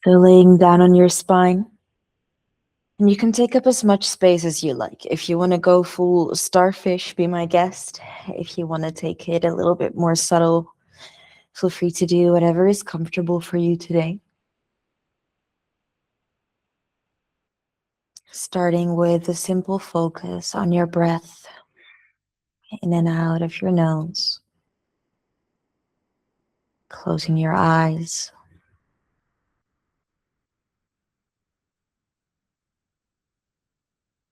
So laying down on your spine, and you can take up as much space as you like. If you want to go full starfish, be my guest. If you want to take it a little bit more subtle, feel free to do whatever is comfortable for you today. Starting with a simple focus on your breath, in and out of your nose. Closing your eyes.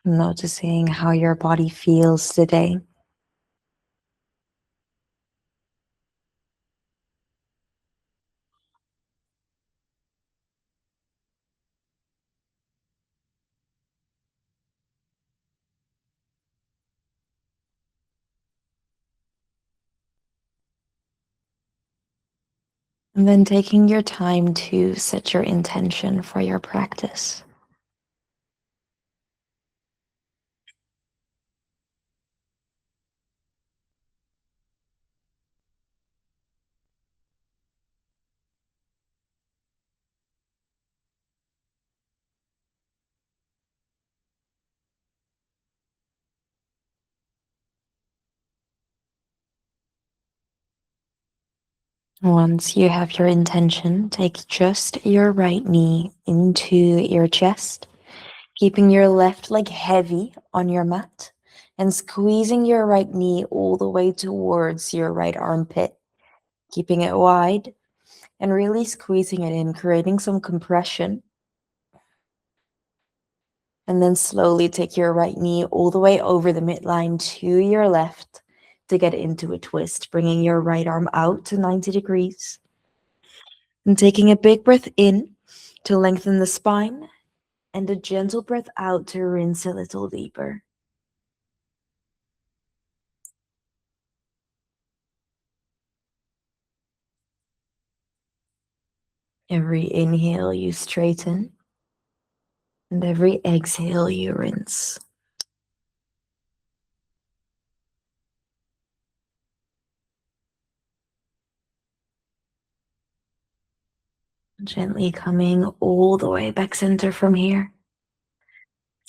Noticing how your body feels today. And then taking your time to set your intention for your practice. Once you have your intention, take just your right knee into your chest, keeping your left leg heavy on your mat and squeezing your right knee all the way towards your right armpit, keeping it wide and really squeezing it in, creating some compression. And then slowly take your right knee all the way over the midline to your left to get into a twist, bringing your right arm out to 90 degrees. And taking a big breath in to lengthen the spine and a gentle breath out to rinse a little deeper. Every inhale you straighten, and every exhale you rinse. Gently coming all the way back center from here.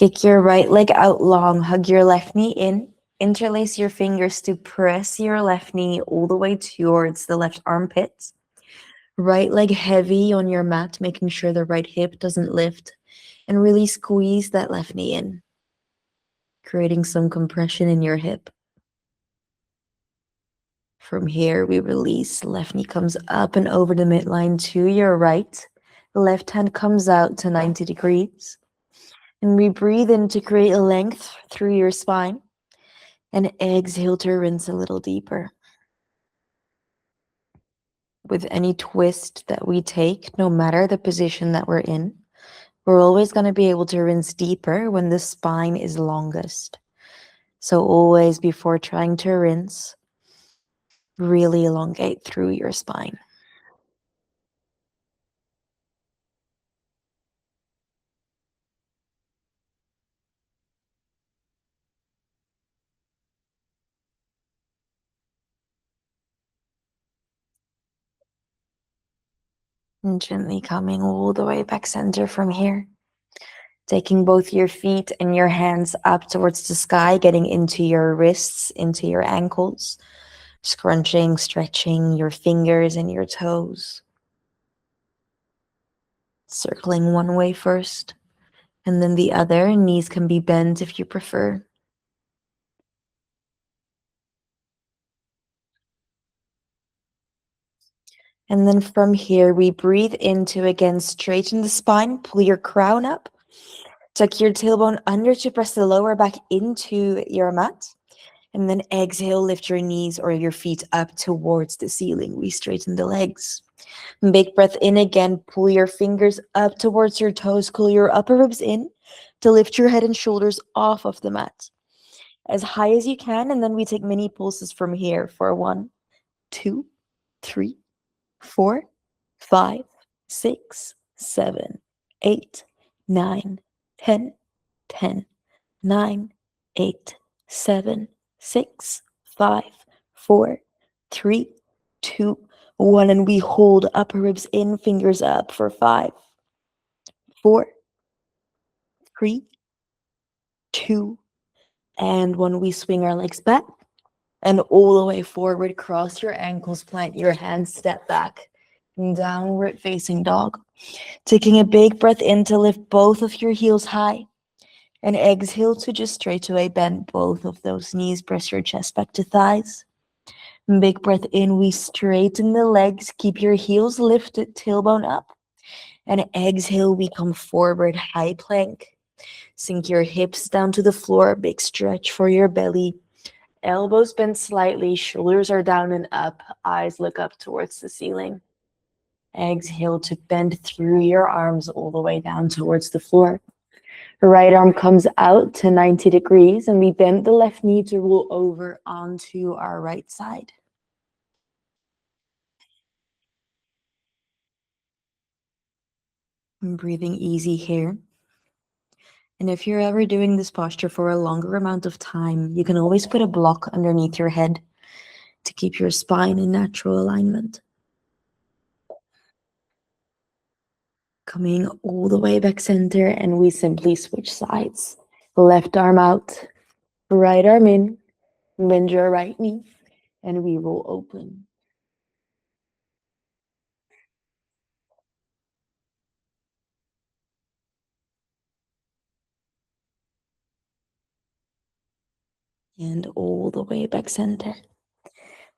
Kick your right leg out long, hug your left knee in, interlace your fingers to press your left knee all the way towards the left armpit. Right leg heavy on your mat, making sure the right hip doesn't lift, and really squeeze that left knee in, creating some compression in your hip. From here, we release. Left knee comes up and over the midline to your right. The left hand comes out to 90 degrees. And we breathe in to create a length through your spine. And exhale to rinse a little deeper. With any twist that we take, no matter the position that we're in, we're always going to be able to rinse deeper when the spine is longest. So always before trying to rinse, really elongate through your spine. And gently coming all the way back center from here. Taking both your feet and your hands up towards the sky, getting into your wrists, into your ankles, scrunching, stretching your fingers and your toes. Circling one way first, and then the other. Knees can be bent if you prefer. And then from here, we breathe into, again, straighten the spine, pull your crown up, tuck your tailbone under to press the lower back into your mat. And then exhale, lift your knees or your feet up towards the ceiling. We straighten the legs. Big breath in again, pull your fingers up towards your toes, curl your upper ribs in to lift your head and shoulders off of the mat. As high as you can, and then we take mini pulses from here for 1, 2, 3, 4, 5, 6, 7, 8, 9, 10, 10, 9, 8, 7, 6, 5, 4, 3, 2, 1. And we hold upper ribs in, fingers up for 5, 4, 3, 2, and when we swing our legs back and all the way forward, cross your ankles, plant your hands, step back, downward facing dog. Taking a big breath in to lift both of your heels high. And exhale to just straight away bend both of those knees. Press your chest back to thighs. Big breath in. We straighten the legs. Keep your heels lifted, tailbone up. And exhale, we come forward, high plank. Sink your hips down to the floor. Big stretch for your belly. Elbows bend slightly. Shoulders are down and up. Eyes look up towards the ceiling. Exhale to bend through your arms all the way down towards the floor. Right arm comes out to 90 degrees and we bend the left knee to roll over onto our right side. I'm breathing easy here. And if you're ever doing this posture for a longer amount of time, you can always put a block underneath your head to keep your spine in natural alignment. Coming all the way back center, and we simply switch sides. Left arm out, right arm in, bend your right knee, and we roll open. And all the way back center.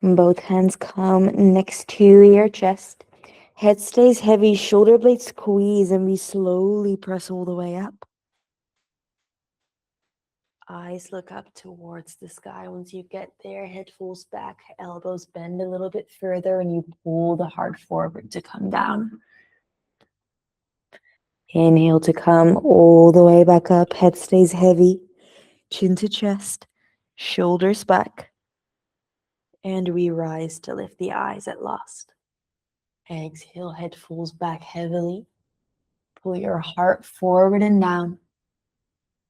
Both hands come next to your chest. Head stays heavy, shoulder blades squeeze, and we slowly press all the way up. Eyes look up towards the sky. Once you get there, head falls back, elbows bend a little bit further, and you pull the heart forward to come down. Inhale to come all the way back up. Head stays heavy, chin to chest, shoulders back. And we rise to lift the eyes at last. Exhale, head falls back heavily. Pull your heart forward and down.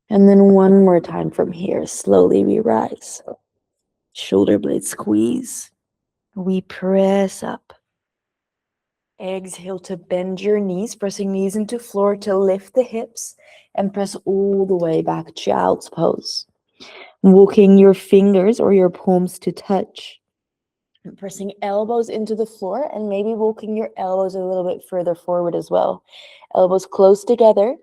And then one more time from here, slowly we rise. Shoulder blades squeeze. We press up. Exhale to bend your knees, pressing knees into floor to lift the hips and press all the way back, child's pose. Walking your fingers or your palms to touch. And pressing elbows into the floor and maybe walking your elbows a little bit further forward as well. Elbows close together.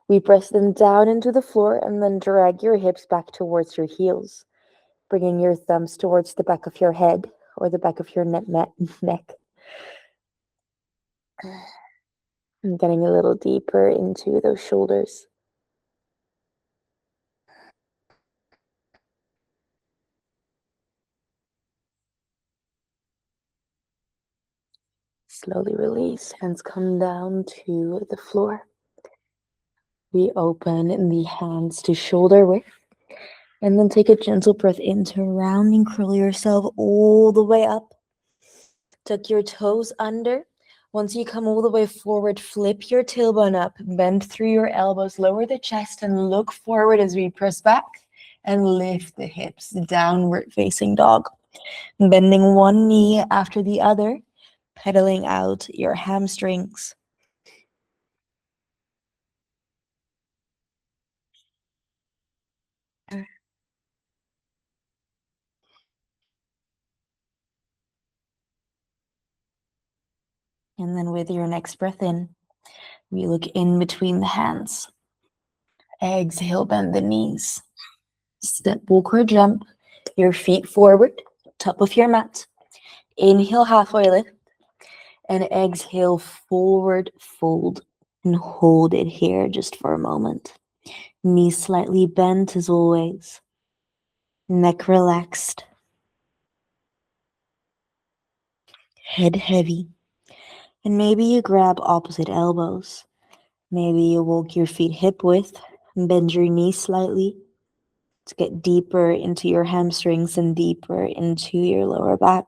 We press them down into the floor and then drag your hips back towards your heels, bringing your thumbs towards the back of your head or the back of your neck. And getting a little deeper into those shoulders. Slowly release, hands come down to the floor. We open the hands to shoulder width. And then take a gentle breath in to round and curl yourself all the way up. Tuck your toes under. Once you come all the way forward, flip your tailbone up, bend through your elbows, lower the chest, and look forward as we press back and lift the hips, downward facing dog. Bending one knee after the other, pedaling out your hamstrings. And then with your next breath in, we look in between the hands. Exhale, bend the knees. Step, walk, or jump. Your feet forward, top of your mat. Inhale, halfway lift. And exhale, forward fold. And hold it here just for a moment. Knees slightly bent as always. Neck relaxed. Head heavy. And maybe you grab opposite elbows. Maybe you walk your feet hip width and bend your knees slightly to get deeper into your hamstrings and deeper into your lower back.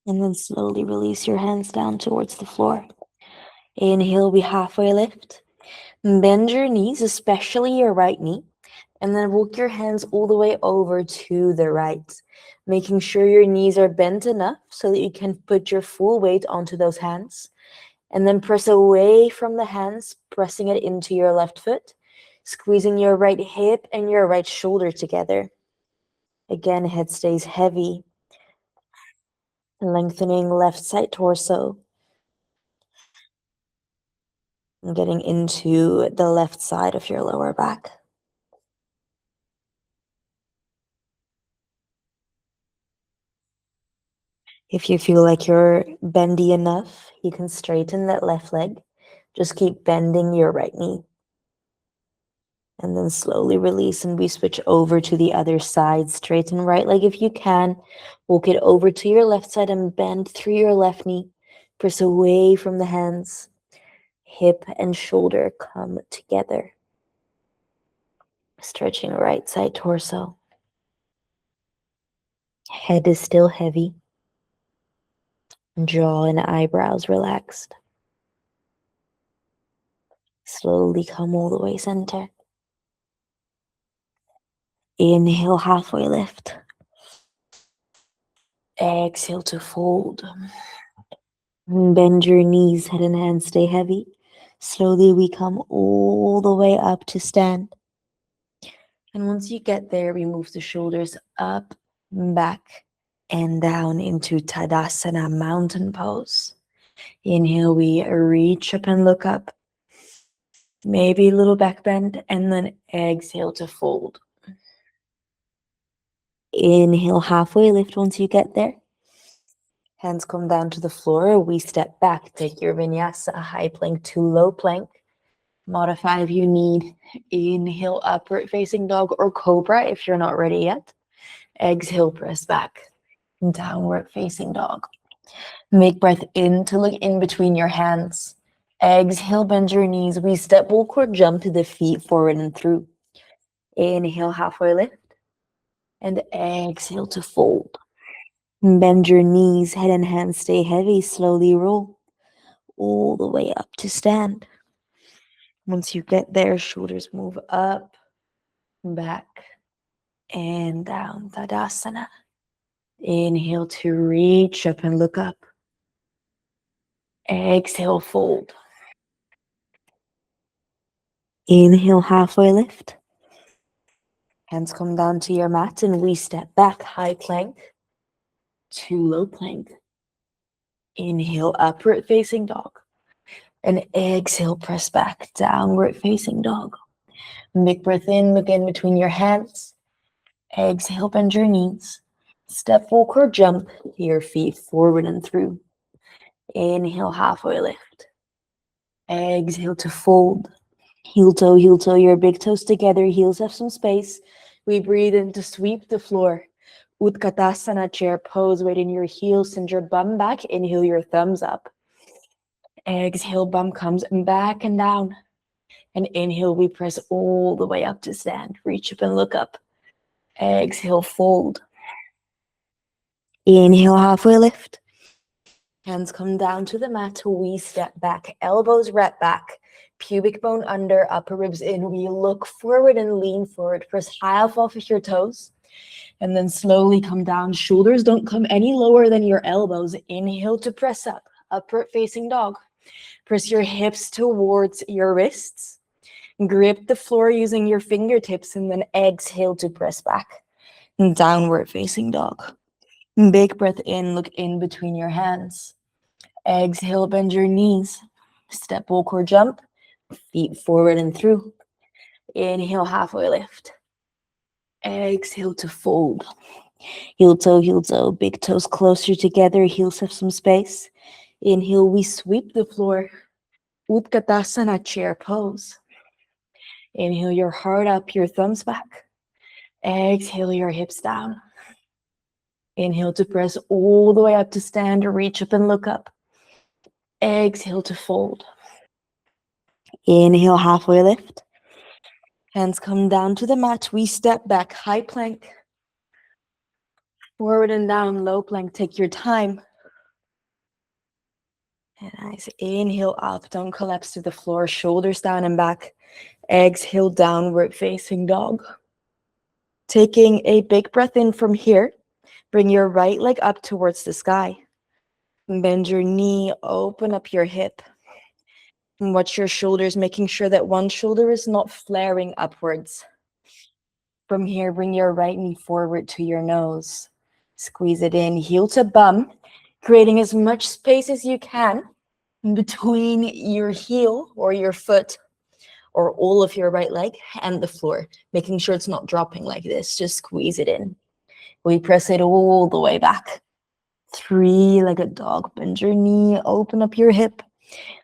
And then slowly release your hands down towards the floor. Inhale, we halfway lift. Bend your knees, especially your right knee. And then walk your hands all the way over to the right, making sure your knees are bent enough so that you can put your full weight onto those hands. And then press away from the hands, pressing it into your left foot, squeezing your right hip and your right shoulder together. Again, head stays heavy. Lengthening left side torso. And getting into the left side of your lower back. If you feel like you're bendy enough, you can straighten that left leg. Just keep bending your right knee. And then slowly release, and we switch over to the other side. Straighten right leg if you can. Walk it over to your left side and bend through your left knee. Press away from the hands. Hip and shoulder come together. Stretching right side torso. Head is still heavy. Jaw and eyebrows relaxed. Slowly come all the way center. Inhale, halfway lift. Exhale to fold. Bend your knees, head and hands stay heavy. Slowly we come all the way up to stand. And once you get there, we move the shoulders up, back, and down into Tadasana, mountain pose. Inhale, we reach up and look up. Maybe a little back bend, and then exhale to fold. Inhale, halfway lift once you get there. Hands come down to the floor. We step back. Take your Vinyasa, high plank to low plank. Modify if you need. Inhale, upward facing dog or cobra if you're not ready yet. Exhale, press back. Downward facing dog. Make breath in to look in between your hands. Exhale, bend your knees. We step walk or jump to the feet forward and through. Inhale, halfway lift. And exhale to fold. Bend your knees, head and hands stay heavy. Slowly roll all the way up to stand. Once you get there, shoulders move up, back, and down. Tadasana. Inhale to reach up and look up. Exhale, fold. Inhale, halfway lift. Hands come down to your mat and we step back, high plank to low plank. Inhale, upward facing dog. And exhale, press back, downward facing dog. Big breath in, look in between your hands. Exhale, bend your knees. Step walk or jump your feet forward and through. Inhale, halfway lift. Exhale to fold. Heel toe, your big toes together. Heels have some space. We breathe in to sweep the floor. Utkatasana, chair pose. Weight in your heels, send your bum back. Inhale, your thumbs up. Exhale, bum comes back and down. And inhale, we press all the way up to stand. Reach up and look up. Exhale, fold. Inhale, halfway lift. Hands come down to the mat. We step back. Elbows wrap back. Pubic bone under, upper ribs in. We look forward and lean forward. Press half off of your toes. And then slowly come down. Shoulders don't come any lower than your elbows. Inhale to press up. Upward facing dog. Press your hips towards your wrists. Grip the floor using your fingertips and then exhale to press back. Downward facing dog. Big breath in, look in between your hands. Exhale, bend your knees. Step, walk, or jump. Feet forward and through. Inhale, halfway lift. Exhale to fold. Heel toe, big toes closer together. Heels have some space. Inhale, we sweep the floor. Utkatasana, chair pose. Inhale, your heart up, your thumbs back. Exhale, your hips down. Inhale to press all the way up to stand or reach up and look up. Exhale to fold. Inhale, halfway lift. Hands come down to the mat. We step back, high plank. Forward and down, low plank. Take your time. And nice. Inhale up, don't collapse to the floor. Shoulders down and back. Exhale, downward facing dog. Taking a big breath in from here, bring your right leg up towards the sky. Bend your knee, open up your hip. And watch your shoulders, making sure that one shoulder is not flaring upwards. From here, bring your right knee forward to your nose. Squeeze it in, heel to bum, creating as much space as you can in between your heel or your foot or all of your right leg and the floor, making sure it's not dropping like this. Just squeeze it in. We press it all the way back. Three-legged dog. Bend your knee, open up your hip.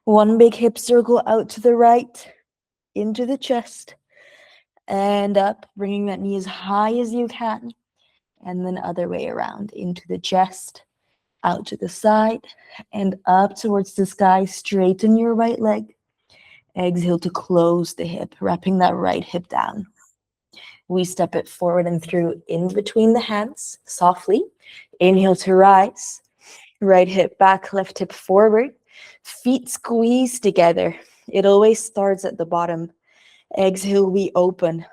One big hip circle out to the right, into the chest, and up, bringing that knee as high as you can, and then other way around, into the chest, out to the side, and up towards the sky. Straighten your right leg. Exhale to close the hip, wrapping that right hip down. We step it forward and through in between the hands, softly. Inhale to rise. Right hip back, left hip forward. Feet squeeze together. It always starts at the bottom. Exhale, we open.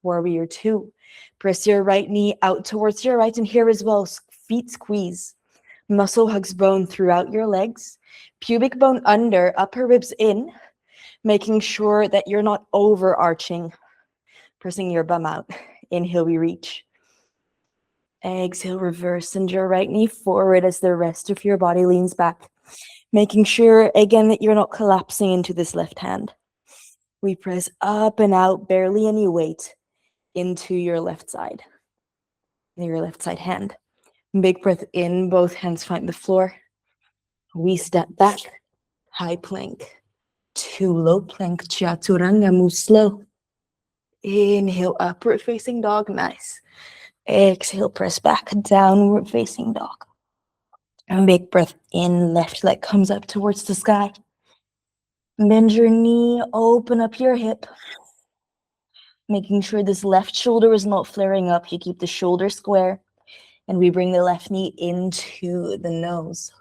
Warrior two. Press your right knee out towards your right, and here as well, feet squeeze. Muscle hugs bone throughout your legs. Pubic bone under, upper ribs in, making sure that you're not overarching. Pressing your bum out. Inhale, we reach. Exhale, reverse, send your right knee forward as the rest of your body leans back. Making sure, again, that you're not collapsing into this left hand. We press up and out, barely any weight, into your left side. Your left side hand. Big breath in, both hands find the floor. We step back, high plank. To low plank, chaturanga, move slow. Inhale, upward facing dog, nice. Exhale, press back, downward facing dog. And big breath in, left leg comes up towards the sky. Bend your knee, open up your hip. Making sure this left shoulder is not flaring up. You keep the shoulder square. And we bring the left knee into the nose.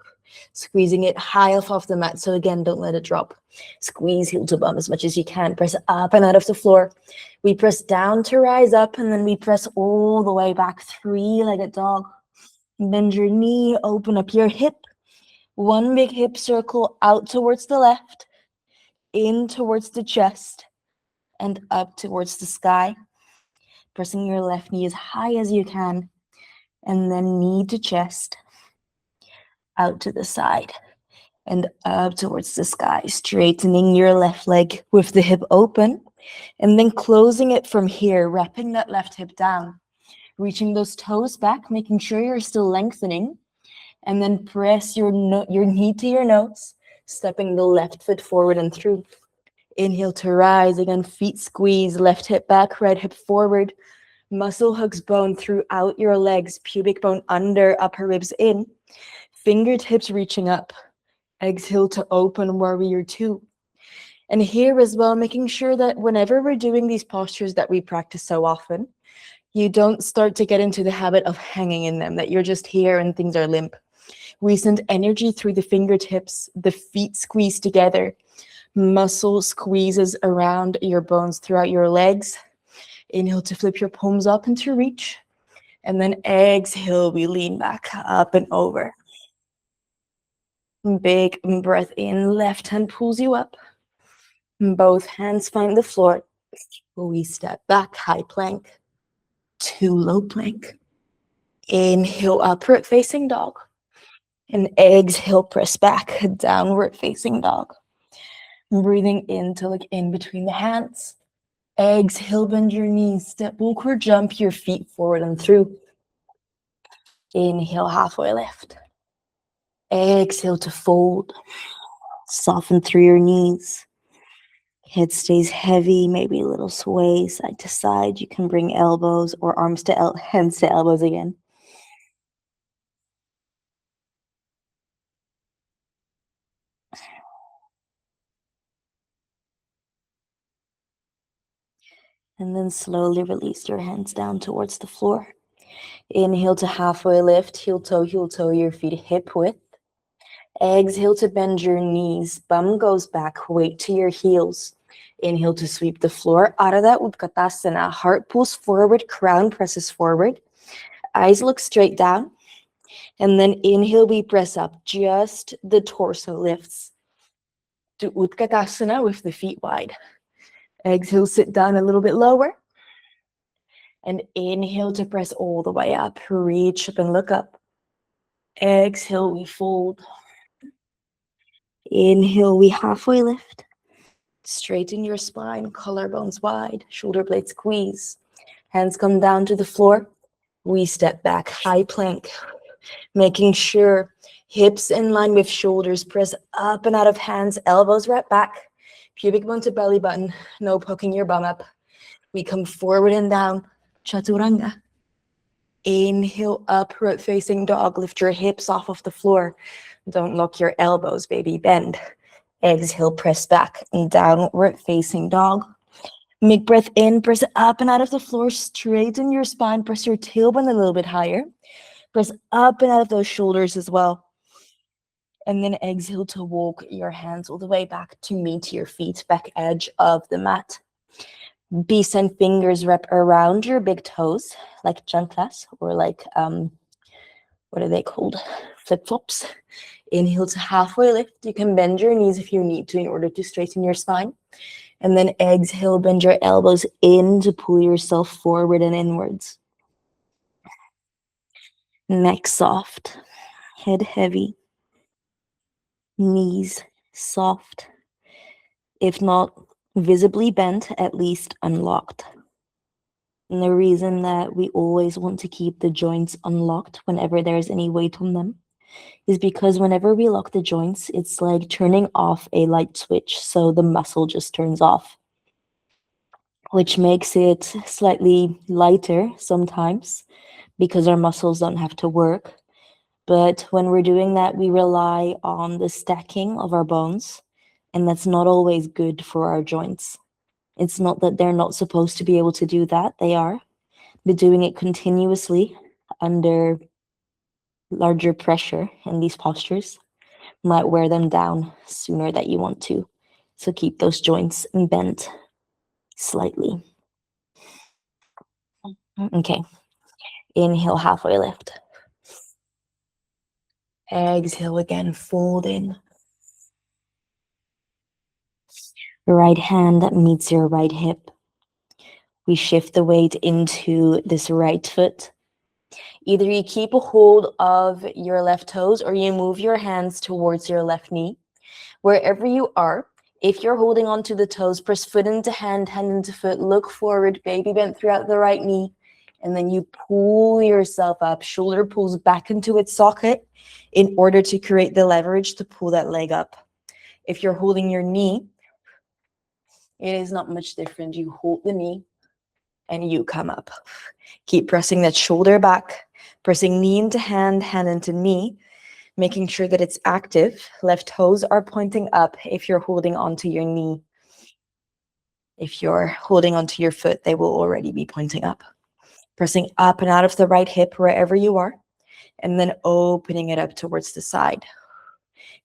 Squeezing it high off the mat. So again, don't let it drop. Squeeze heel to bum as much as you can. Press up and out of the floor. We press down to rise up, and then we press all the way back. Three-legged dog. Bend your knee, open up your hip. One big hip circle out towards the left, in towards the chest, and up towards the sky. Pressing your left knee as high as you can, and then knee to chest, out to the side, and up towards the sky. Straightening your left leg with the hip open, and then closing it from here, wrapping that left hip down. Reaching those toes back, making sure you're still lengthening, and then press your knee to your nose, stepping the left foot forward and through. Inhale to rise, again, feet squeeze, left hip back, right hip forward. Muscle hugs bone throughout your legs, pubic bone under, upper ribs in. Fingertips reaching up. Exhale to open, warrior two. And here as well, making sure that whenever we're doing these postures that we practice so often, you don't start to get into the habit of hanging in them, that you're just here and things are limp. We send energy through the fingertips, the feet squeeze together, muscle squeezes around your bones throughout your legs. Inhale to flip your palms up into reach. And then exhale, we lean back up and over. Big breath in, left hand pulls you up. Both hands find the floor. We step back, high plank to low plank. Inhale, upward facing dog. And exhale, press back, downward facing dog. Breathing in to look in between the hands. Exhale, bend your knees, step backward, jump your feet forward and through. Inhale, halfway lift. Exhale to fold. Soften through your knees. Head stays heavy, maybe a little sway side to side. You can bring elbows or arms to hands to elbows again. And then slowly release your hands down towards the floor. Inhale to halfway lift, heel toe, your feet hip width. Exhale to bend your knees, bum goes back, weight to your heels. Inhale to sweep the floor out of that Utkatasana. Heart pulls forward, crown presses forward. Eyes look straight down. And then inhale, we press up. Just the torso lifts to Utkatasana with the feet wide. Exhale, sit down a little bit lower. And inhale to press all the way up. Reach up and look up. Exhale, we fold. Inhale, we halfway lift. Straighten your spine, collarbones wide, shoulder blades squeeze. Hands come down to the floor. We step back, high plank. Making sure hips in line with shoulders, press up and out of hands, elbows right back. Pubic bone to belly button, no poking your bum up. We come forward and down, chaturanga. Inhale, upward facing dog. Lift your hips off of the floor. Don't lock your elbows, baby, bend. Exhale, press back and downward facing dog. Make breath in, press up and out of the floor. Straighten your spine, press your tailbone a little bit higher. Press up and out of those shoulders as well. And then exhale to walk your hands all the way back to meet your feet, back edge of the mat. Beast and fingers wrap around your big toes, like chanclas, or like, what are they called? Flip-flops. Inhale to halfway lift. You can bend your knees if you need to in order to straighten your spine. And then exhale, bend your elbows in to pull yourself forward and inwards. Neck soft, head heavy, knees soft. If not visibly bent, at least unlocked. And the reason that we always want to keep the joints unlocked whenever there's any weight on them is because whenever we lock the joints, it's like turning off a light switch, so the muscle just turns off, which makes it slightly lighter sometimes because our muscles don't have to work. But when we're doing that, we rely on the stacking of our bones, and that's not always good for our joints. It's not that they're not supposed to be able to do that, they are, but doing it continuously under larger pressure in these postures might wear them down sooner than you want to. So keep those joints bent slightly. Okay, inhale, halfway lift. Exhale again, fold in. Right hand meets your right hip. We shift the weight into this right foot. Either you keep a hold of your left toes or you move your hands towards your left knee. Wherever you are, if you're holding onto the toes, press foot into hand, hand into foot, look forward, baby bent throughout the right knee, and then you pull yourself up. Shoulder pulls back into its socket in order to create the leverage to pull that leg up. If you're holding your knee, it is not much different. You hold the knee and you come up. Keep pressing that shoulder back, pressing knee into hand, hand into knee, making sure that it's active. Left toes are pointing up if you're holding onto your knee. If you're holding onto your foot, they will already be pointing up. Pressing up and out of the right hip wherever you are, and then opening it up towards the side.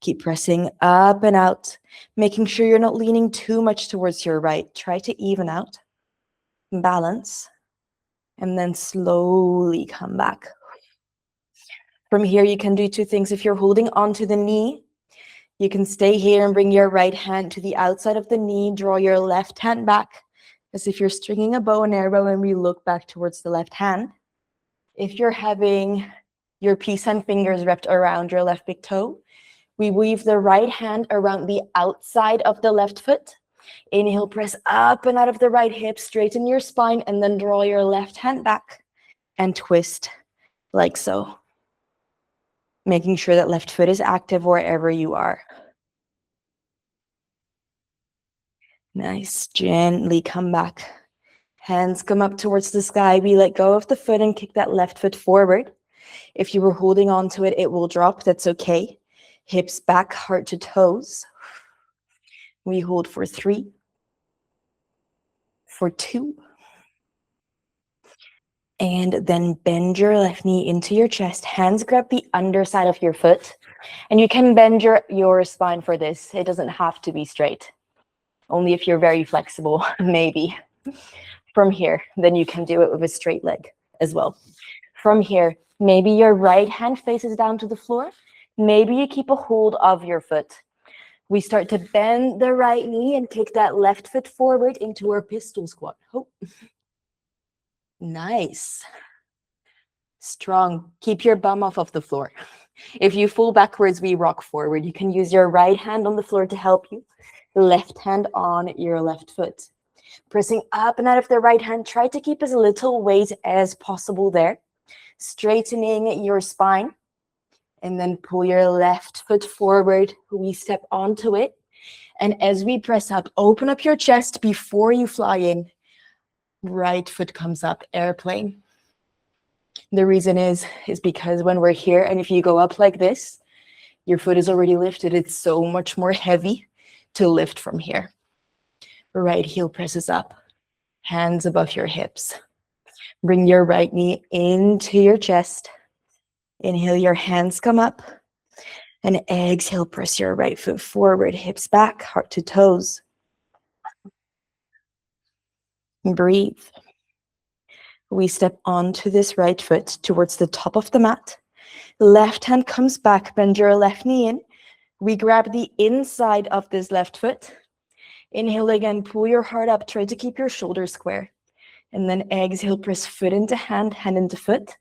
Keep pressing up and out, making sure you're not leaning too much towards your right. Try to even out, balance, and then slowly come back. From here, you can do two things. If you're holding onto the knee, you can stay here and bring your right hand to the outside of the knee. Draw your left hand back as if you're stringing a bow and arrow, and we look back towards the left hand. If you're having your peace and fingers wrapped around your left big toe, we weave the right hand around the outside of the left foot. Inhale, press up and out of the right hip, straighten your spine, and then draw your left hand back and twist like so. Making sure that left foot is active wherever you are. Nice. Gently come back. Hands come up towards the sky. We let go of the foot and kick that left foot forward. If you were holding on to it, it will drop. That's okay. Hips back, heart to toes. We hold for 3, for 2. And then bend your left knee into your chest. Hands grab the underside of your foot. And you can bend your spine for this. It doesn't have to be straight. Only if you're very flexible, maybe. From here, then you can do it with a straight leg as well. From here, maybe your right hand faces down to the floor. Maybe you keep a hold of your foot. We start to bend the right knee and kick that left foot forward into our pistol squat. Oh. Nice. Strong. Keep your bum off of the floor. If you fall backwards, we rock forward. You can use your right hand on the floor to help you. Left hand on your left foot. Pressing up and out of the right hand. Try to keep as little weight as possible there. Straightening your spine. And then pull your left foot forward. We step onto it. And as we press up, open up your chest before you fly in. Right foot comes up, airplane. The reason is because when we're here, and if you go up like this, your foot is already lifted. It's so much more heavy to lift from here. Right heel presses up, hands above your hips. Bring your right knee into your chest. Inhale, your hands come up. And exhale, press your right foot forward, hips back, heart to toes. Breathe. We step onto this right foot towards the top of the mat. Left hand comes back, bend your left knee in. We grab the inside of this left foot. Inhale again, pull your heart up, try to keep your shoulders square. And then exhale, press foot into hand, hand into foot.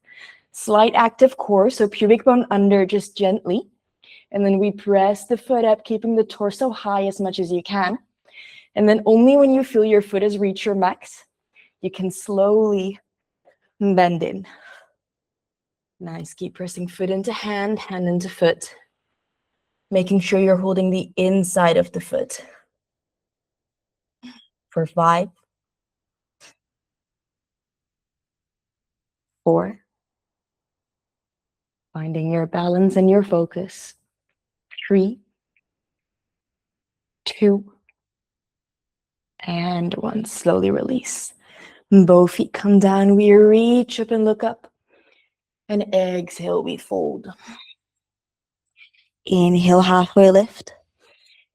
Slight active core, so pubic bone under just gently. And then we press the foot up, keeping the torso high as much as you can. And then only when you feel your foot has reached your max, you can slowly bend in. Nice, keep pressing foot into hand, hand into foot. Making sure you're holding the inside of the foot. For 5, 4. Finding your balance and your focus. 3, 2, and 1. Slowly release. Both feet come down. We reach up and look up. And exhale, we fold. Inhale, halfway lift.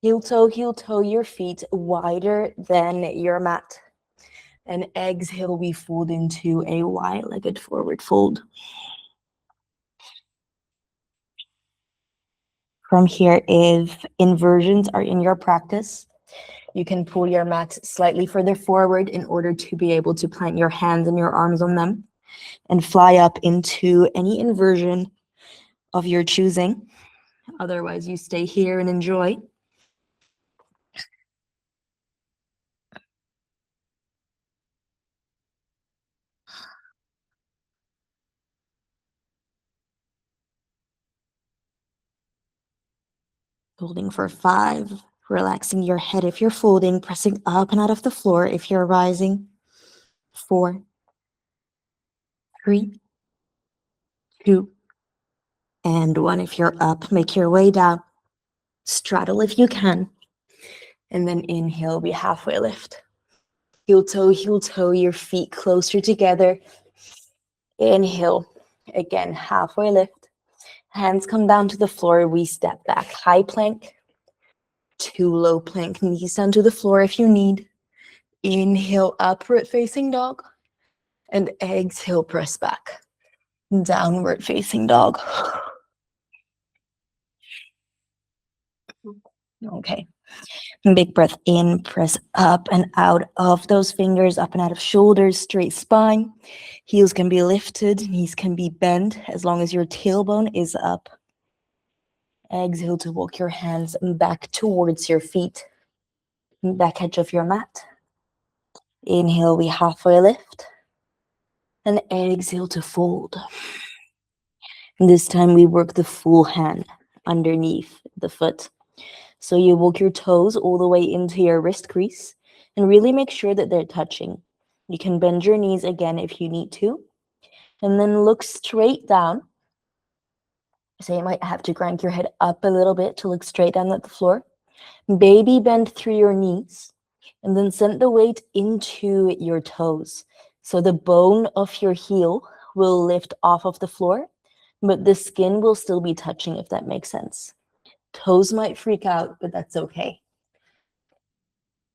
Heel toe, your feet wider than your mat. And exhale, we fold into a wide-legged forward fold. From here, if inversions are in your practice, you can pull your mat slightly further forward in order to be able to plant your hands and your arms on them and fly up into any inversion of your choosing. Otherwise, you stay here and enjoy. Holding for 5, relaxing your head if you're folding, pressing up and out of the floor if you're rising. 4, 3, 2, and 1. If you're up, make your way down. Straddle if you can. And then inhale, we halfway lift. Heel toe, your feet closer together. Inhale, again, halfway lift. Hands come down to the floor, we step back. High plank to low plank, knees down to the floor if you need. Inhale, upward facing dog. And exhale, press back. Downward facing dog. Okay. Big breath in, press up and out of those fingers, up and out of shoulders, straight spine. Heels can be lifted, knees can be bent as long as your tailbone is up. Exhale to walk your hands back towards your feet, back edge of your mat. Inhale, we halfway lift. And exhale to fold. And this time we work the full hand underneath the foot. So you walk your toes all the way into your wrist crease and really make sure that they're touching. You can bend your knees again if you need to. And then look straight down. So you might have to crank your head up a little bit to look straight down at the floor. Baby bend through your knees. And then send the weight into your toes. So the bone of your heel will lift off of the floor, but the skin will still be touching, if that makes sense. Toes might freak out, but that's okay.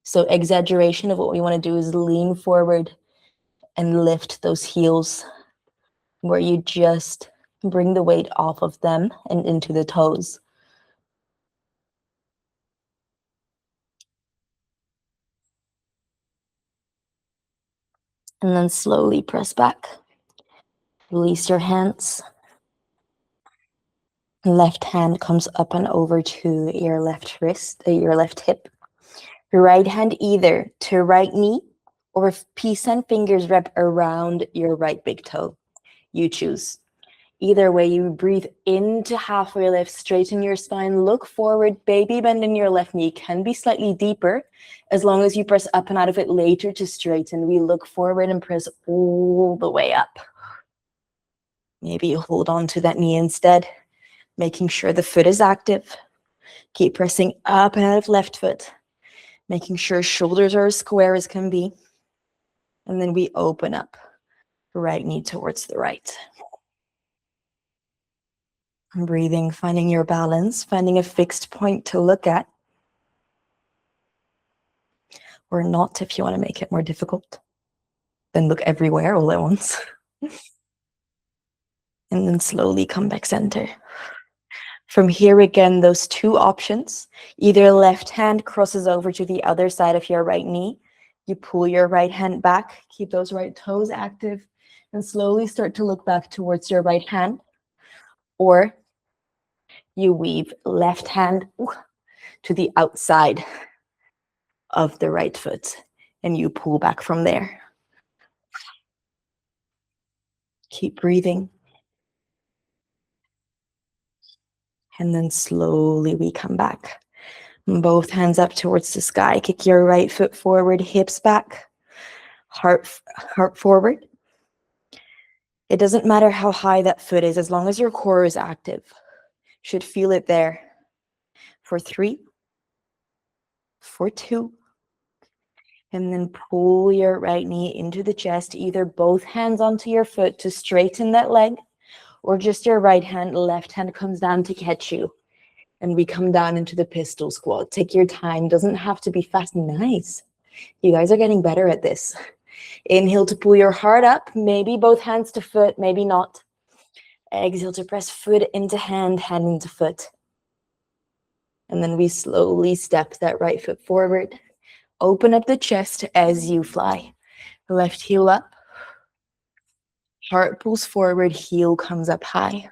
So exaggeration of what we want to do is lean forward and lift those heels, where you just bring the weight off of them and into the toes. And then slowly press back. Release your hands. Left hand comes up and over to your left wrist, your left hip. Right hand either to right knee, or peace and fingers wrap around your right big toe. You choose. Either way, you breathe into halfway lift, straighten your spine, look forward, baby bend in your left knee. Can be slightly deeper as long as you press up and out of it later to straighten. We look forward and press all the way up. Maybe you hold on to that knee instead, making sure the foot is active. Keep pressing up and out of left foot, making sure shoulders are as square as can be. And then we open up, right knee towards the right. Breathing, finding your balance, finding a fixed point to look at, or not if you want to make it more difficult. Then look everywhere all at once. And then slowly come back center. From here again, those two options. Either left hand crosses over to the other side of your right knee. You pull your right hand back, keep those right toes active, and slowly start to look back towards your right hand. Or you weave left hand to the outside of the right foot, and you pull back from there. Keep breathing. And then slowly we come back. Both hands up towards the sky. Kick your right foot forward, hips back, heart forward. It doesn't matter how high that foot is, as long as your core is active. Should feel it there. For 3, for 2, and then pull your right knee into the chest, either both hands onto your foot to straighten that leg, or just your right hand, left hand comes down to catch you. And we come down into the pistol squat. Take your time, doesn't have to be fast. Nice. You guys are getting better at this. Inhale to pull your heart up, maybe both hands to foot, maybe not. Exhale to press foot into hand, hand into foot. And then we slowly step that right foot forward. Open up the chest as you fly. Left heel up. Heart pulls forward, heel comes up high.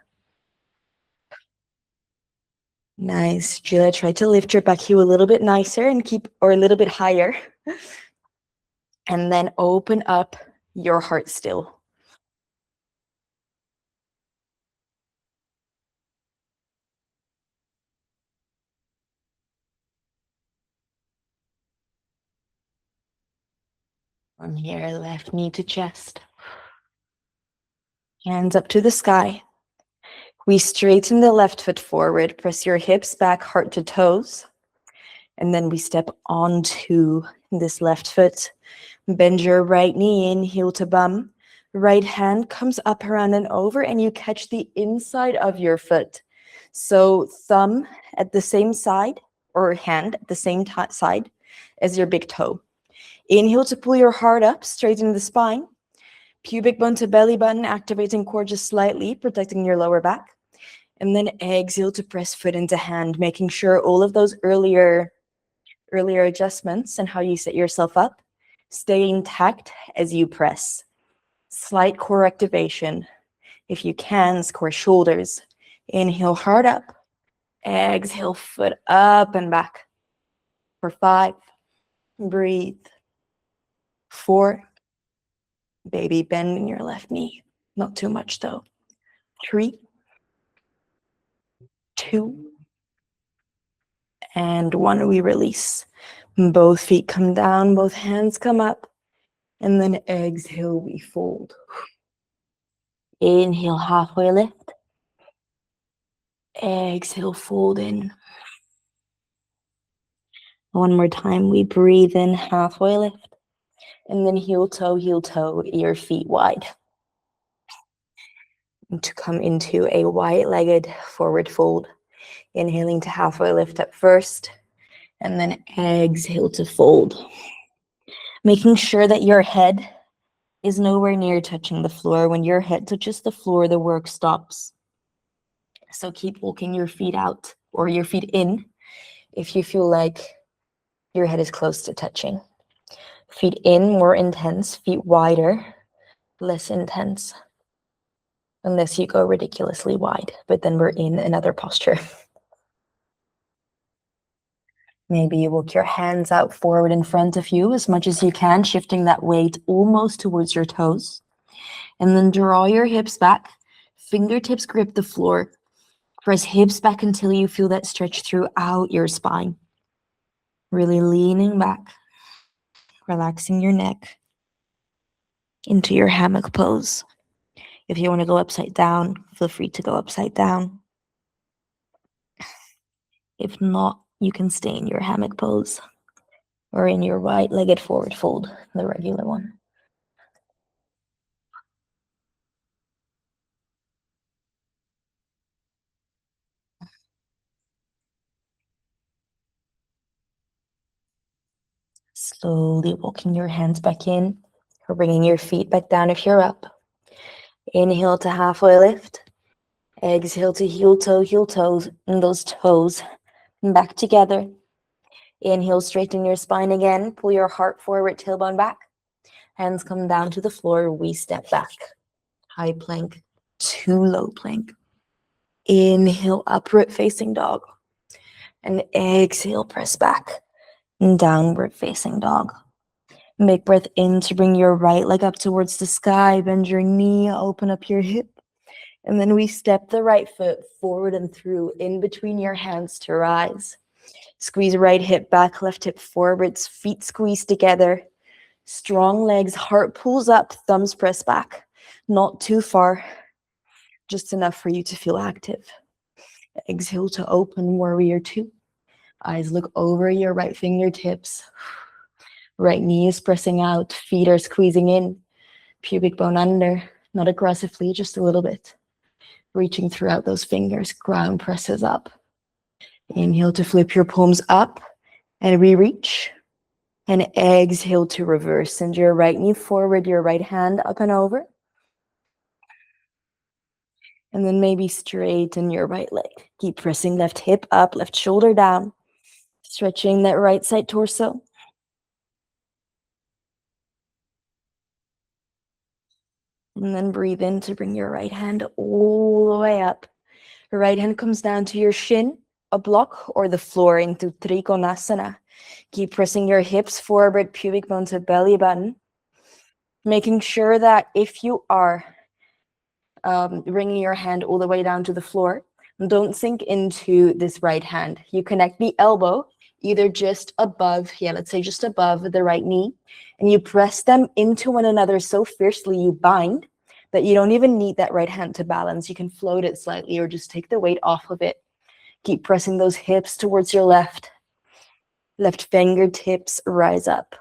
Nice. Julia, try to lift your back heel a little bit nicer and or a little bit higher. And then open up your heart still. From here, left knee to chest. Hands up to the sky. We straighten the left foot forward. Press your hips back, heart to toes. And then we step onto this left foot. Bend your right knee in, heel to bum. Right hand comes up, around, and over, and you catch the inside of your foot. So thumb at the same side, or hand at the same side as your big toe. Inhale to pull your heart up, straighten the spine. Pubic bone to belly button, activating core just slightly, protecting your lower back. And then exhale to press foot into hand, making sure all of those earlier adjustments and how you set yourself up stay intact as you press. Slight core activation. If you can, square shoulders. Inhale, heart up. Exhale, foot up and back. For 5, breathe. 4, baby bend in your left knee. Not too much though. 3, 2, and 1. We release. Both feet come down, both hands come up. And then exhale, we fold. Inhale, halfway lift. Exhale, fold in. One more time, we breathe in, halfway lift. And then heel toe, your feet wide. And to come into a wide-legged forward fold. Inhaling to halfway lift up first. And then exhale to fold. Making sure that your head is nowhere near touching the floor. When your head touches the floor, the work stops. So keep walking your feet out or your feet in if you feel like your head is close to touching. Feet in, more intense. Feet wider, less intense. Unless you go ridiculously wide, but then we're in another posture. Maybe you walk your hands out forward in front of you as much as you can, shifting that weight almost towards your toes. And then draw your hips back. Fingertips grip the floor. Press hips back until you feel that stretch throughout your spine. Really leaning back, relaxing your neck into your hammock pose. If you want to go upside down, feel free to go upside down. If not, you can stay in your hammock pose or in your right-legged forward fold, the regular one. Slowly walking your hands back in or bringing your feet back down if you're up. Inhale to halfway lift. Exhale to heel, toes, and those toes back together. Inhale, straighten your spine again. Pull your heart forward, tailbone back. Hands come down to the floor. We step back. High plank to low plank. Inhale, upward facing dog. And exhale, press back. And downward facing dog. Make breath in to bring your right leg up towards the sky. Bend your knee, open up your hip. And then we step the right foot forward and through in between your hands to rise. Squeeze right hip back, left hip forwards, feet squeeze together. Strong legs, heart pulls up, thumbs press back. Not too far, just enough for you to feel active. Exhale to open, warrior two. Eyes look over your right fingertips. Right knee is pressing out, feet are squeezing in. Pubic bone under, not aggressively, just a little bit. Reaching throughout those fingers, ground presses up. Inhale to flip your palms up and re-reach. And exhale to reverse. Send your right knee forward, your right hand up and over. And then maybe straighten your right leg. Keep pressing left hip up, left shoulder down. Stretching that right side torso. And then breathe in to bring your right hand all the way up. Your right hand comes down to your shin, a block, or the floor into Trikonasana. Keep pressing your hips forward, pubic bone to belly button. Making sure that if you are bringing your hand all the way down to the floor, don't sink into this right hand. You connect the elbow either just above, let's say just above the right knee, and you press them into one another so fiercely you bind that you don't even need that right hand to balance. You can float it slightly or just take the weight off of it. Keep pressing those hips towards your left. Left fingertips rise up.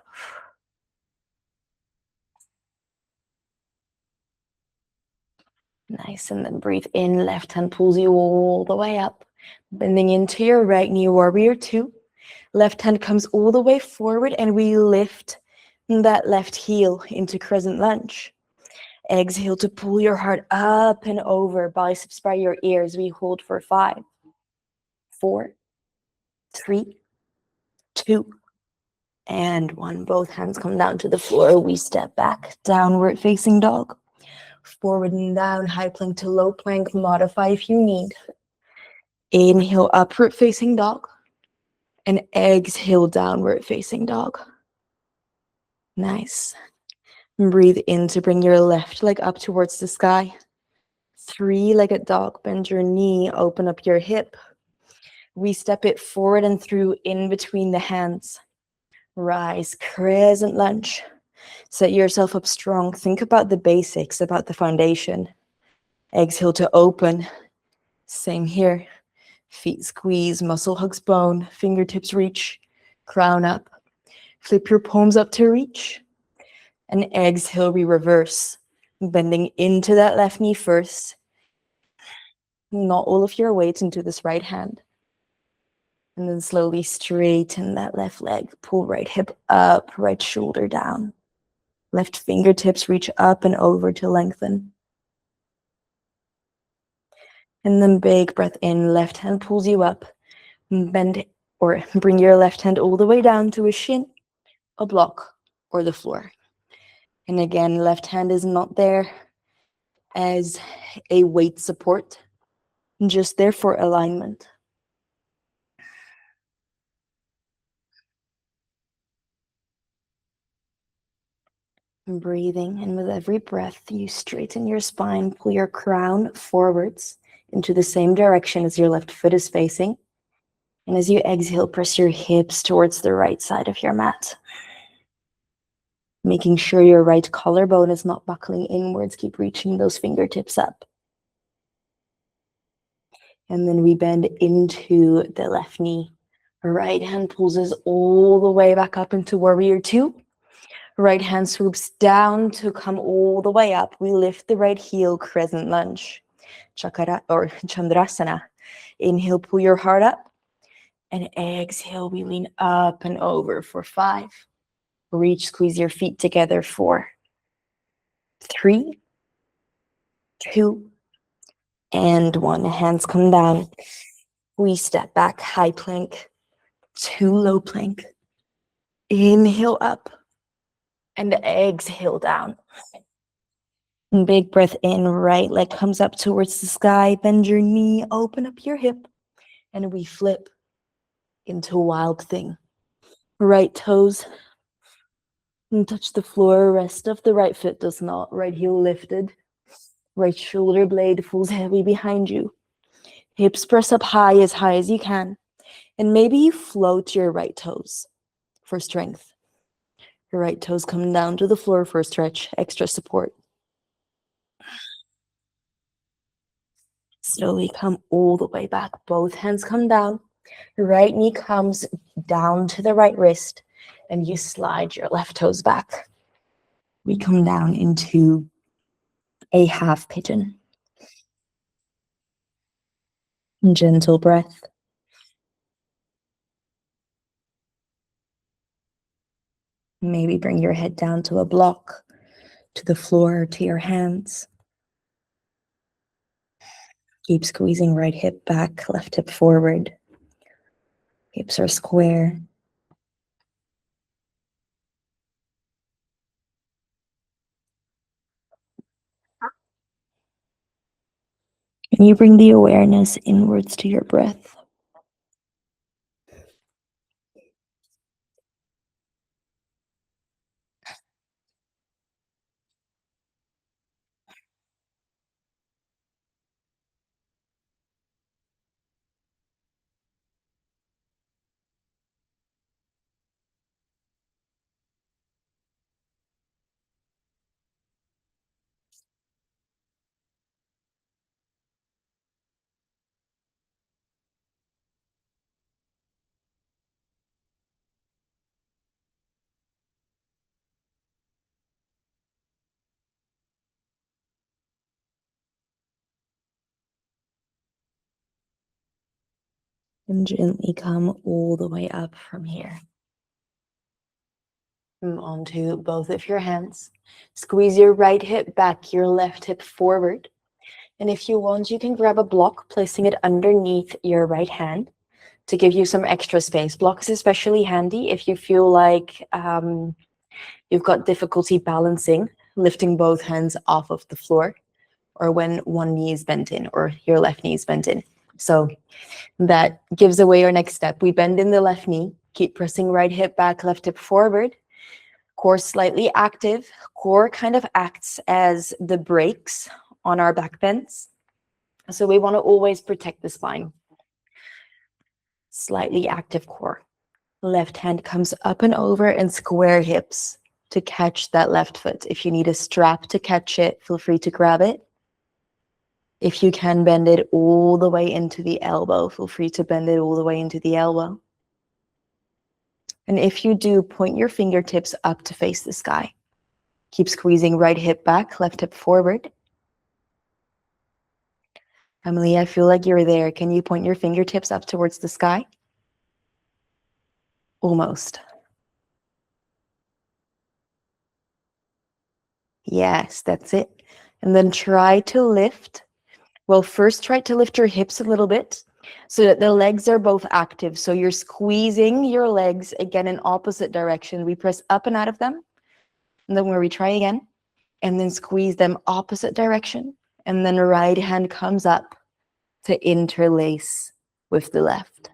Nice, and then breathe in, left hand pulls you all the way up. Bending into your right knee, warrior two. Left hand comes all the way forward and we lift that left heel into crescent lunge. Exhale to pull your heart up and over, biceps by your ears. We hold for 5, 4, 3, 2, and 1. Both hands come down to the floor. We step back, downward facing dog. Forward and down, high plank to low plank. Modify if you need. Inhale, upward facing dog. And exhale, downward facing dog. Nice. Breathe in to bring your left leg up towards the sky. 3-legged dog. Bend your knee, open up your hip. We step it forward and through in between the hands. Rise, crescent lunge. Set yourself up strong. Think about the basics, about the foundation. Exhale to open. Same here. Feet squeeze, muscle hugs bone, fingertips reach, crown up. Flip your palms up to reach. And exhale, we reverse. Bending into that left knee first. Not all of your weight into this right hand. And then slowly straighten that left leg. Pull right hip up, right shoulder down. Left fingertips reach up and over to lengthen. And then big breath in, left hand pulls you up. Bend or bring your left hand all the way down to a shin, a block, or the floor. And again, left hand is not there as a weight support, just there for alignment. And breathing, and with every breath, you straighten your spine, pull your crown forwards into the same direction as your left foot is facing. And as you exhale, press your hips towards the right side of your mat. Making sure your right collarbone is not buckling inwards. Keep reaching those fingertips up. And then we bend into the left knee. Right hand pulls us all the way back up into warrior two. Right hand swoops down to come all the way up. We lift the right heel, crescent lunge. Chakra or Chandrasana. Inhale, pull your heart up. And exhale, we lean up and over for 5. Reach, squeeze your feet together. 4, 3, 2, and 1. Hands come down. We step back, high plank to low plank. Inhale up and exhale down. Big breath in, right leg comes up towards the sky. Bend your knee, open up your hip, and we flip into Wild Thing. Right toes and touch the floor. Rest of the right foot does not. Right heel lifted. Right shoulder blade falls heavy behind you. Hips press up high as you can. And maybe you float your right toes for strength. Your right toes come down to the floor for a stretch, extra support. Slowly come all the way back. Both hands come down. Your right knee comes down to the right wrist, and you slide your left toes back. We come down into a half pigeon. Gentle breath. Maybe bring your head down to a block, to the floor, to your hands. Keep squeezing right hip back, left hip forward. Hips are square. And you bring the awareness inwards to your breath. And gently come all the way up from here. Come onto both of your hands. Squeeze your right hip back, your left hip forward. And if you want, you can grab a block, placing it underneath your right hand to give you some extra space. Block is especially handy if you feel like you've got difficulty balancing, lifting both hands off of the floor, or when one knee is bent in or your left knee is bent in. So that gives away our next step. We bend in the left knee, keep pressing right hip back, left hip forward. Core slightly active. Core kind of acts as the brakes on our back bends. So we want to always protect the spine. Slightly active core. Left hand comes up and over and square hips to catch that left foot. If you need a strap to catch it, feel free to grab it. If you can bend it all the way into the elbow, feel free to bend it all the way into the elbow. And if you do, point your fingertips up to face the sky. Keep squeezing right hip back, left hip forward. Emily, I feel like you're there. Can you point your fingertips up towards the sky? Almost. Yes, that's it. And then try to lift. Well, first try to lift your hips a little bit so that the legs are both active. So you're squeezing your legs again in opposite direction. We press up and out of them. And then we try again. And then squeeze them opposite direction. And then right hand comes up to interlace with the left.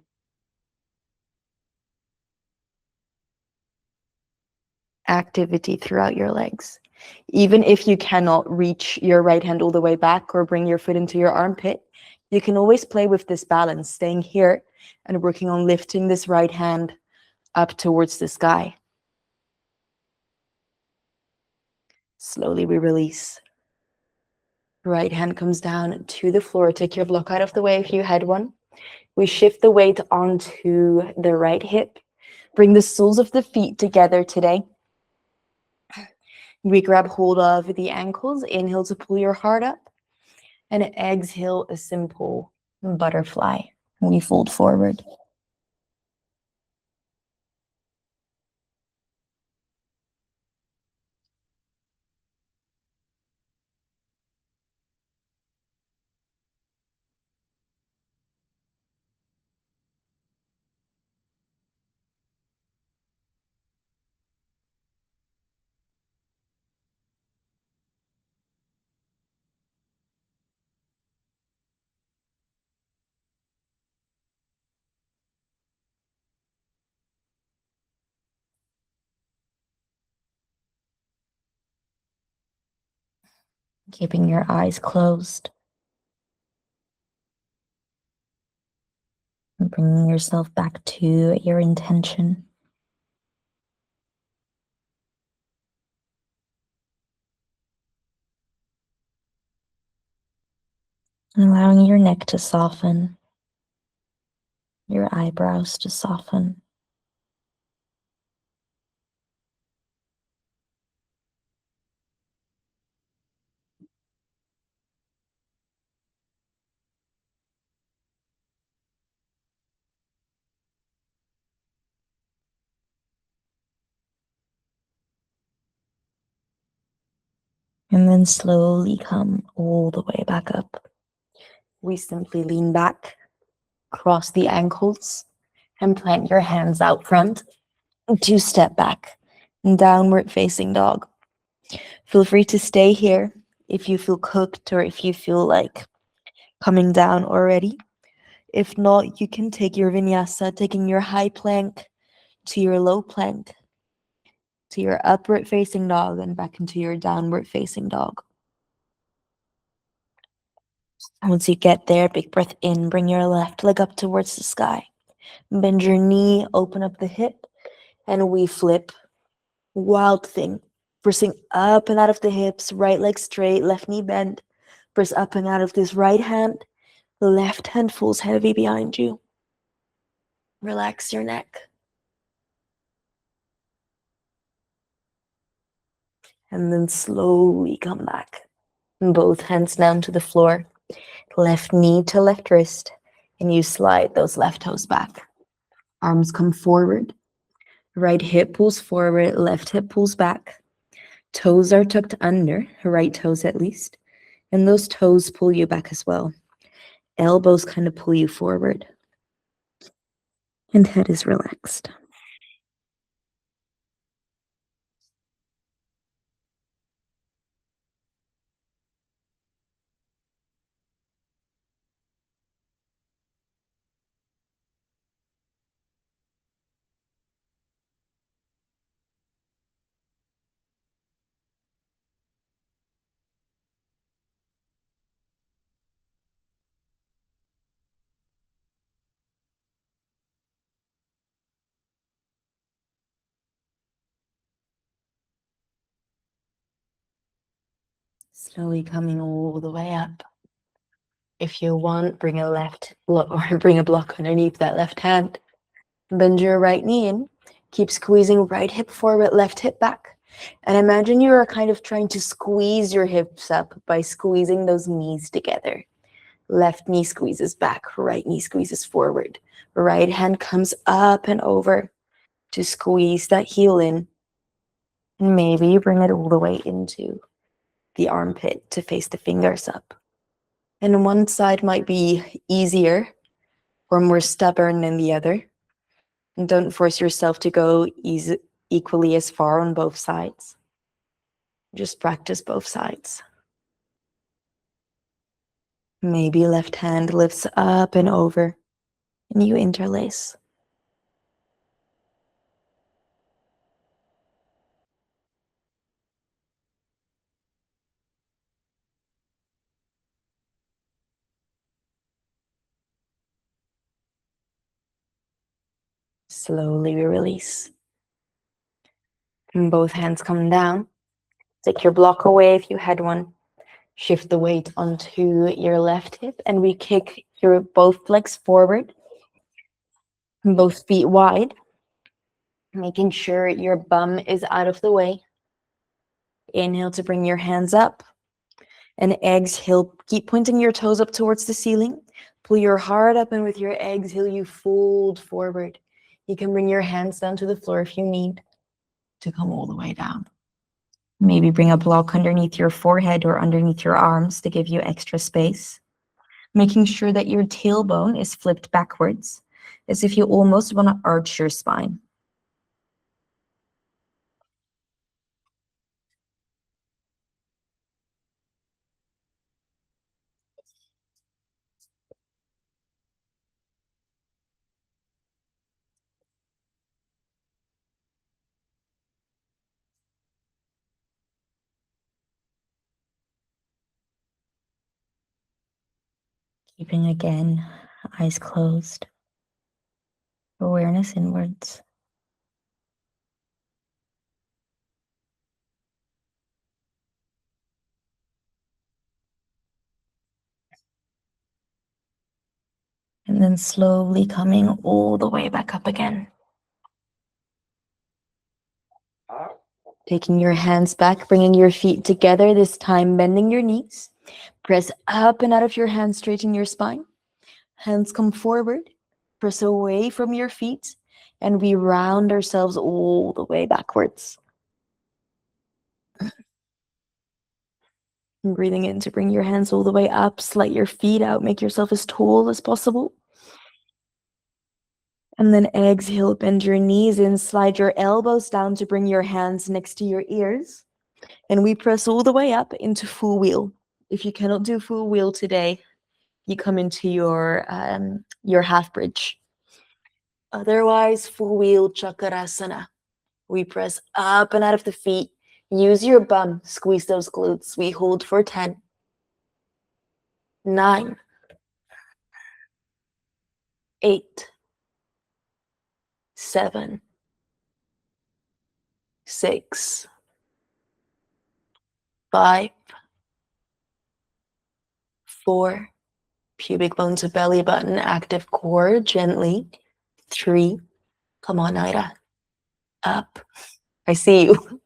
Activity throughout your legs. Even if you cannot reach your right hand all the way back or bring your foot into your armpit, you can always play with this balance, staying here and working on lifting this right hand up towards the sky. Slowly we release. Right hand comes down to the floor. Take your block out of the way if you had one. We shift the weight onto the right hip. Bring the soles of the feet together today. We grab hold of the ankles. Inhale to pull your heart up. And exhale, a simple butterfly. We fold forward. Keeping your eyes closed. And bringing yourself back to your intention. And allowing your neck to soften. Your eyebrows to soften. And then slowly come all the way back up. We simply lean back, cross the ankles, and plant your hands out front. 2 step back, downward facing dog. Feel free to stay here if you feel cooked or if you feel like coming down already. If not, you can take your vinyasa, taking your high plank to your low plank, to your upward facing dog, and back into your downward facing dog. Once you get there, big breath in, bring your left leg up towards the sky. Bend your knee, open up the hip, and we flip. Wild thing. Pressing up and out of the hips, right leg straight, left knee bent. Press up and out of this right hand. The left hand falls heavy behind you. Relax your neck. And then slowly come back. Both hands down to the floor. Left knee to left wrist. And you slide those left toes back. Arms come forward. Right hip pulls forward, left hip pulls back. Toes are tucked under, right toes at least. And those toes pull you back as well. Elbows kind of pull you forward. And head is relaxed. Slowly coming all the way up. If you want, bring a left block or bring a block underneath that left hand. Bend your right knee in. Keep squeezing right hip forward, left hip back. And imagine you are kind of trying to squeeze your hips up by squeezing those knees together. Left knee squeezes back, right knee squeezes forward. Right hand comes up and over. to squeeze that heel in. And maybe bring it all the way into the armpit to face the fingers up. And one side might be easier or more stubborn than the other. And don't force yourself to go equally as far on both sides. Just practice both sides. Maybe left hand lifts up and over, and you interlace. Slowly release. And both hands come down. Take your block away if you had one. Shift the weight onto your left hip, and we kick your both legs forward, both feet wide, making sure your bum is out of the way. Inhale to bring your hands up, and exhale, keep pointing your toes up towards the ceiling. Pull your heart up, and with your exhale, you fold forward. You can bring your hands down to the floor if you need to come all the way down. Maybe bring a block underneath your forehead or underneath your arms to give you extra space. Making sure that your tailbone is flipped backwards, as if you almost want to arch your spine. Keeping again, eyes closed, awareness inwards. And then slowly coming all the way back up again. Taking your hands back, bringing your feet together, this time bending your knees. Press up and out of your hands, straighten your spine. Hands come forward, press away from your feet, and we round ourselves all the way backwards. And breathing in to bring your hands all the way up, slide your feet out, make yourself as tall as possible. And then exhale, bend your knees in, slide your elbows down to bring your hands next to your ears. And we press all the way up into full wheel. If you cannot do full wheel today, you come into your half bridge. Otherwise, full wheel chakrasana. We press up and out of the feet. Use your bum, squeeze those glutes. We hold for 10, 9, 8, 7, 6, 5, 4, pubic bone to belly button, active core, gently. 3, come on, Ida, up. I see you.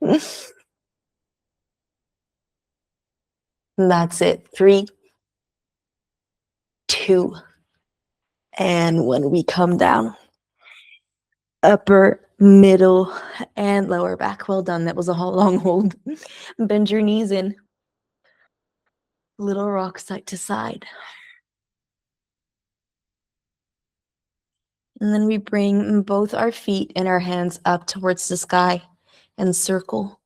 That's it. 3, 2, and when we come down, upper, middle, and lower back. Well done. That was a whole long hold. Bend your knees in. Little rock side to side. And then we bring both our feet and our hands up towards the sky and circle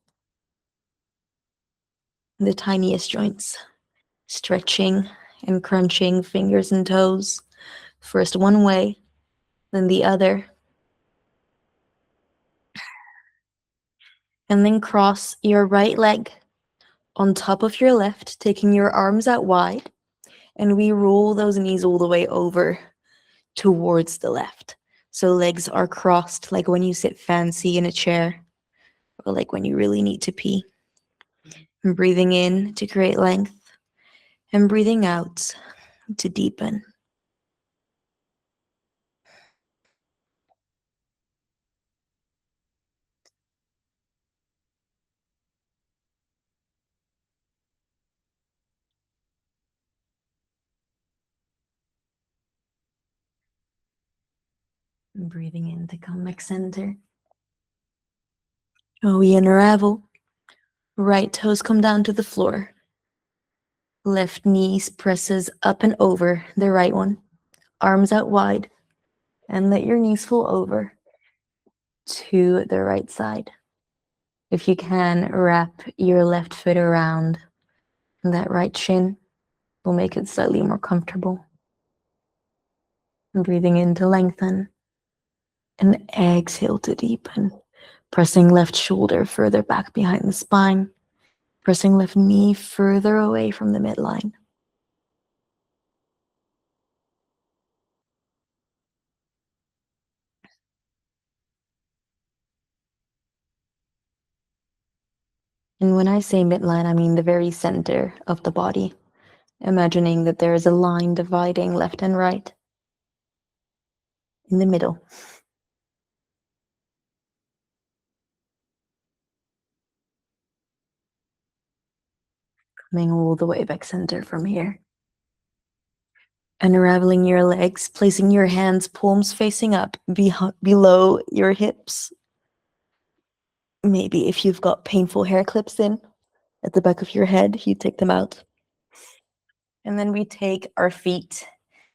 the tiniest joints, stretching and crunching fingers and toes. First one way, then the other. And then cross your right leg on top of your left, taking your arms out wide. And we roll those knees all the way over towards the left. So legs are crossed like when you sit fancy in a chair or like when you really need to pee. And breathing in to create length and breathing out to deepen. And breathing in to come back center. We unravel. Right toes come down to the floor. Left knees presses up and over the right one. Arms out wide. And let your knees fall over to the right side. If you can, wrap your left foot around that right shin. Will make it slightly more comfortable. And breathing in to lengthen. And exhale to deepen. Pressing left shoulder further back behind the spine. Pressing left knee further away from the midline. And when I say midline, I mean the very center of the body. Imagining that there is a line dividing left and right. In the middle. Coming all the way back center from here. Unraveling your legs, placing your hands, palms facing up, below your hips. Maybe if you've got painful hair clips in at the back of your head, you take them out. And then we take our feet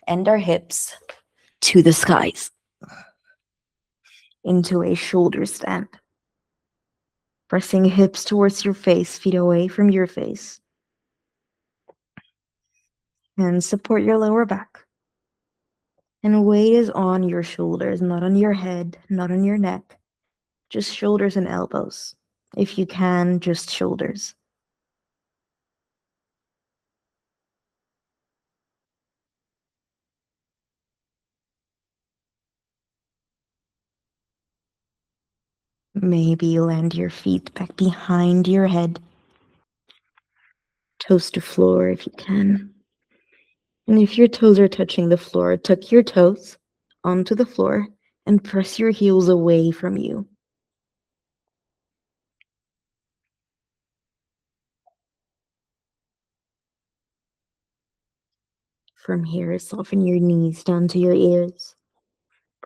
and our hips to the skies. Into a shoulder stand. Pressing hips towards your face, feet away from your face. And support your lower back. And weight is on your shoulders, not on your head, not on your neck. Just shoulders and elbows. If you can, just shoulders. Maybe land your feet back behind your head. Toes to floor if you can. And if your toes are touching the floor, tuck your toes onto the floor and press your heels away from you. From here, soften your knees down to your ears.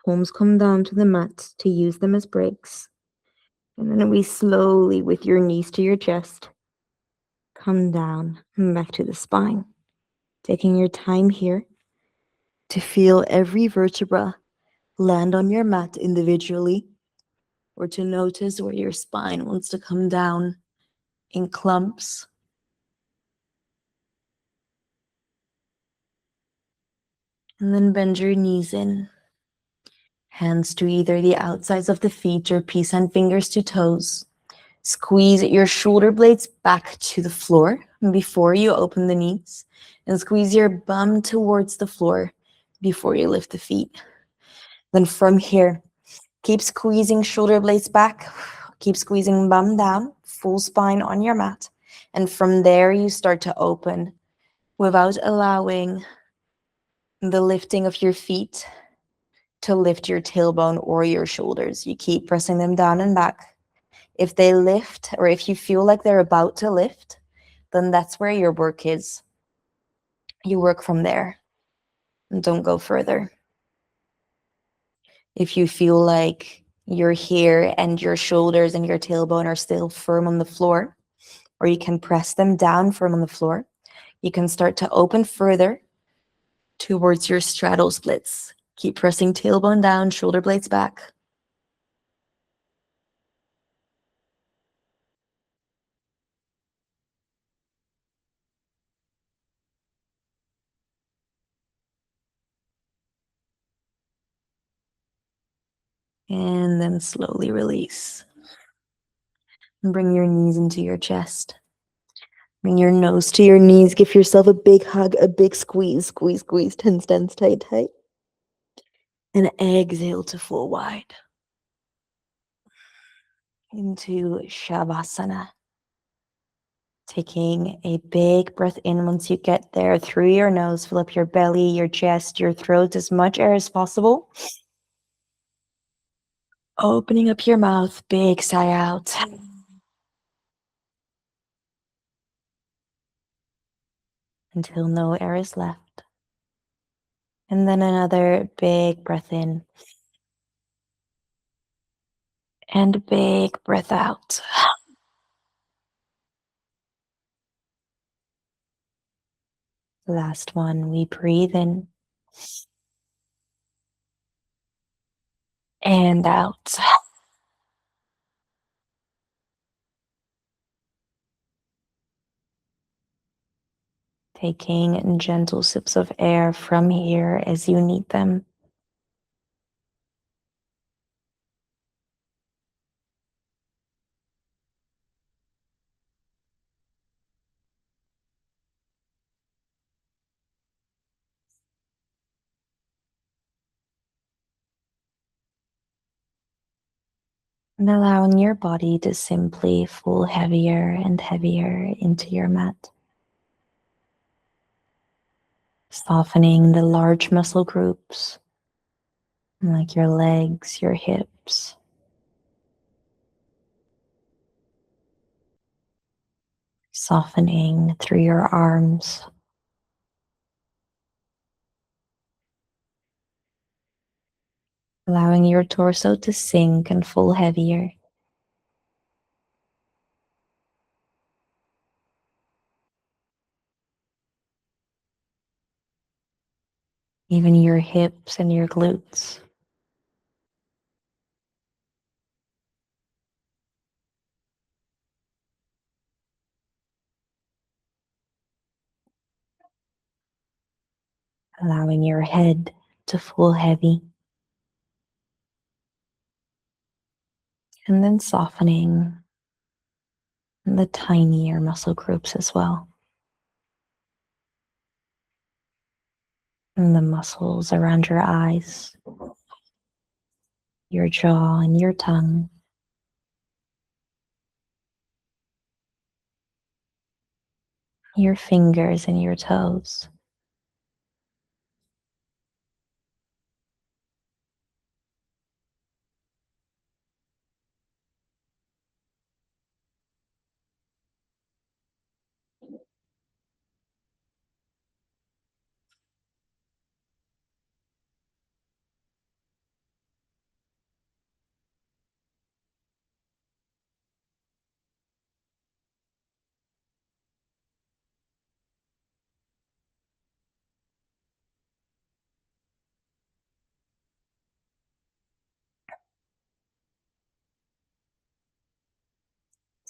Palms come down to the mat to use them as brakes. And then we slowly, with your knees to your chest, come down and back to the spine. Taking your time here to feel every vertebra land on your mat individually, or to notice where your spine wants to come down in clumps. And then bend your knees in. Hands to either the outsides of the feet or peace and fingers to toes. Squeeze your shoulder blades back to the floor before you open the knees. And squeeze your bum towards the floor before you lift the feet. Then from here, keep squeezing shoulder blades back. Keep squeezing bum down, full spine on your mat. And from there, you start to open without allowing the lifting of your feet to lift your tailbone or your shoulders. You keep pressing them down and back. If they lift, or if you feel like they're about to lift, then that's where your work is. You work from there and don't go further. If you feel like your hair and your shoulders and your tailbone are still firm on the floor, or you can press them down firm on the floor, you can start to open further towards your straddle splits. Keep pressing tailbone down, shoulder blades back. And then slowly release. And bring your knees into your chest. Bring your nose to your knees. Give yourself a big hug, a big squeeze. Squeeze, squeeze, tense, tense, tight, tight. And exhale to full wide. Into Shavasana. Taking a big breath in once you get there through your nose. Fill up your belly, your chest, your throat, as much air as possible. Opening up your mouth, big sigh out. Until no air is left. And then another big breath in. And a big breath out. Last one, we breathe in and out. Taking gentle sips of air from here as you need them. And allowing your body to simply fall heavier and heavier into your mat. Softening the large muscle groups like your legs, your hips. Softening through your arms. Allowing your torso to sink and fall heavier. Even your hips and your glutes. Allowing your head to fall heavy. And then softening the tinier muscle groups as well. And the muscles around your eyes, your jaw, and your tongue. Your fingers and your toes.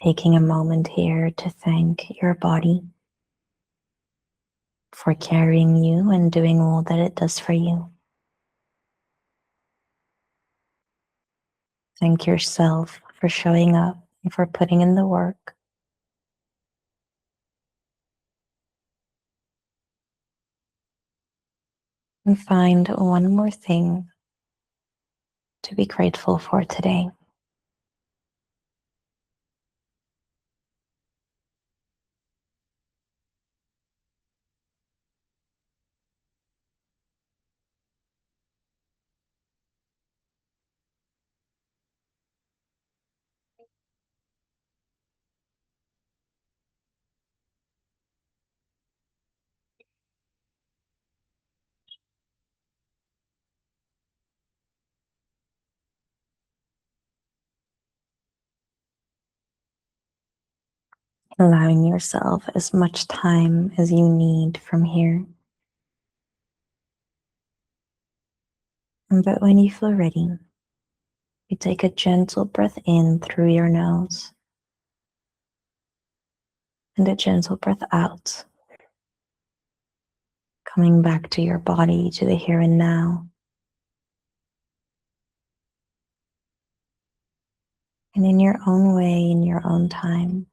Taking a moment here to thank your body for carrying you and doing all that it does for you. Thank yourself for showing up and for putting in the work. And find one more thing to be grateful for today. Allowing yourself as much time as you need from here. But when you feel ready, you take a gentle breath in through your nose and a gentle breath out, coming back to your body, to the here and now. And in your own way, in your own time,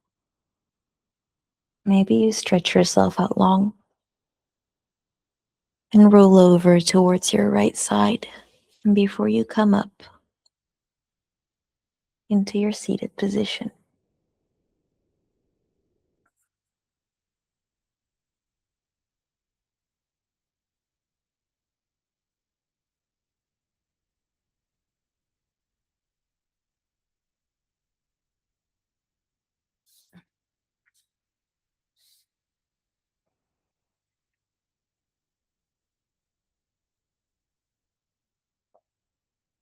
maybe you stretch yourself out long and roll over towards your right side. And before you come up into your seated position,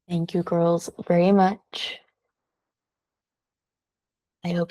thank you, girls, very much. I hope